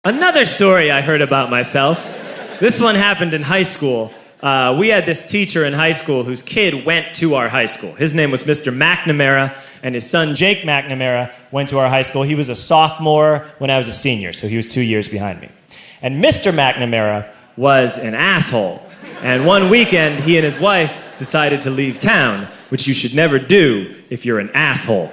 Another story I heard about myself. This one happened in high school. We had this teacher in high school whose kid went to our high school. His name was Mr. McNamara, and his son Jake McNamara went to our high school. He was a sophomore when I was a senior, so he was 2 years behind me. And Mr. McNamara was an asshole. And one weekend, he and his wife decided to leave town, which you should never do if you're an asshole.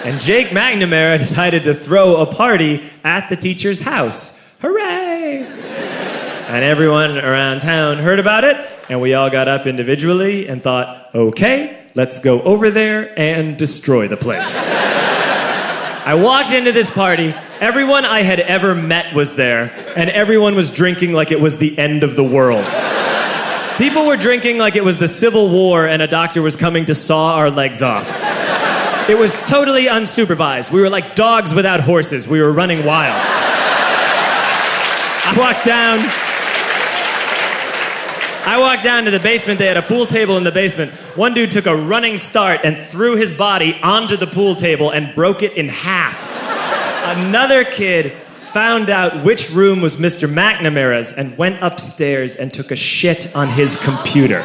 And Jake McNamara decided to throw a party at the teacher's house. Hooray! And everyone around town heard about it, and we all got up individually and thought, okay, let's go over there and destroy the place. I walked into this party, everyone I had ever met was there, and everyone was drinking like it was the end of the world. People were drinking like it was the Civil War and a doctor was coming to saw our legs off. It was totally unsupervised. We were like dogs without horses. We were running wild. I walked down to the basement. They had a pool table in the basement. One dude took a running start and threw his body onto the pool table and broke it in half. Another kid found out which room was Mr. McNamara's and went upstairs and took a shit on his computer.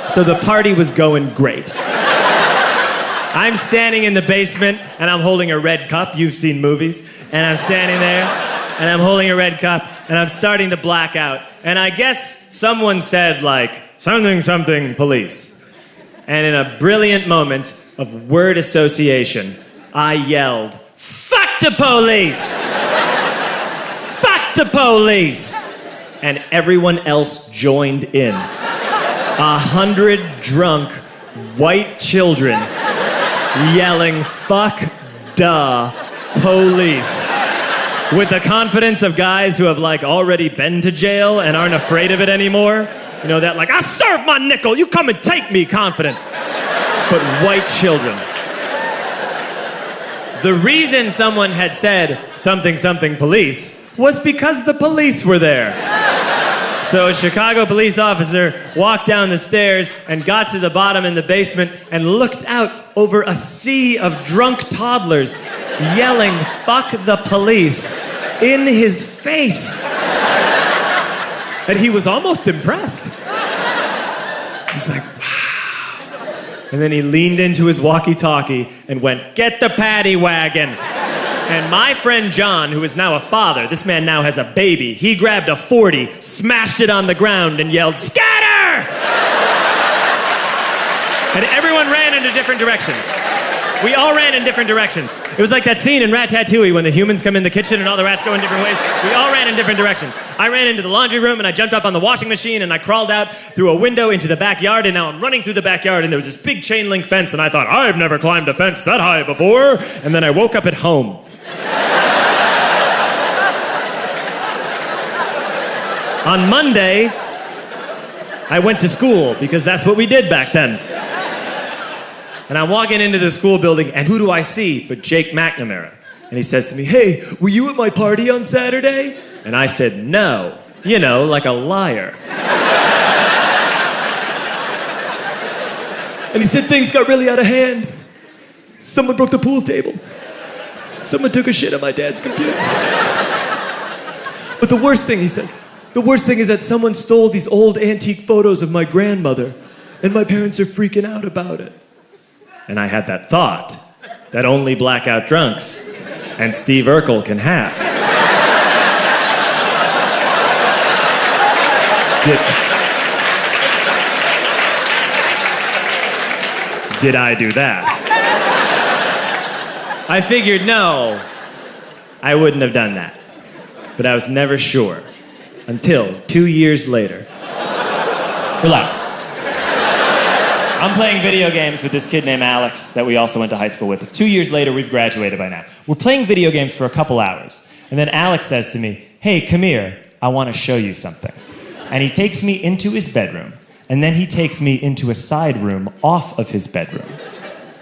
So the party was going great. I'm standing in the basement and I'm holding a red cup. You've seen movies. And I'm standing there and I'm holding a red cup and I'm starting to black out. And I guess someone said like, something, something, police. And in a brilliant moment of word association, I yelled, fuck the police! Fuck the police! And everyone else joined in. 100 drunk white children yelling, fuck the police. With the confidence of guys who have like already been to jail and aren't afraid of it anymore. You know, that like, I serve my nickel, you come and take me confidence. But white children. The reason someone had said something, something police was because the police were there. So a Chicago police officer walked down the stairs and got to the bottom in the basement and looked out over a sea of drunk toddlers yelling, fuck the police, in his face. And he was almost impressed. He was like, wow. And then he leaned into his walkie-talkie and went, get the paddy wagon. And my friend John, who is now a father, this man now has a baby, he grabbed a 40, smashed it on the ground, and yelled, scatter! And everyone ran in a different direction. We all ran in different directions. It was like that scene in Ratatouille when the humans come in the kitchen and all the rats go in different ways. We all ran in different directions. I ran into the laundry room and I jumped up on the washing machine and I crawled out through a window into the backyard, and now I'm running through the backyard and there was this big chain link fence and I thought, I've never climbed a fence that high before. And then I woke up at home. On Monday, I went to school because that's what we did back then. And I'm walking into the school building, and who do I see but Jake McNamara? And he says to me, hey, were you at my party on Saturday? And I said, no. You know, like a liar. And he said things got really out of hand. Someone broke the pool table. Someone took a shit on my dad's computer. But the worst thing, he says, the worst thing is that someone stole these old antique photos of my grandmother, and my parents are freaking out about it. And I had that thought that only blackout drunks and Steve Urkel can have. Did I do that? I figured, no, I wouldn't have done that. But I was never sure until 2 years later. Relax. I'm playing video games with this kid named Alex that we also went to high school with. 2 years later, we've graduated by now. We're playing video games for a couple hours. And then Alex says to me, hey, come here, I want to show you something. And he takes me into his bedroom. And then he takes me into a side room off of his bedroom.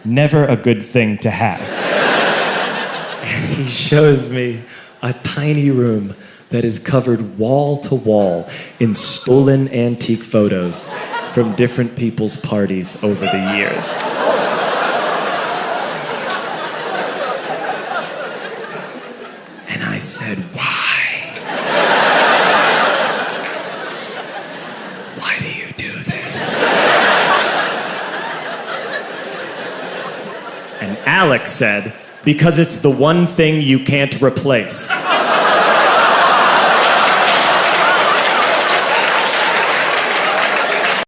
Never a good thing to have. And he shows me a tiny room that is covered wall to wall in stolen antique photos from different people's parties over the years. said, why? Why do you do this? And Alex said, because it's the one thing you can't replace.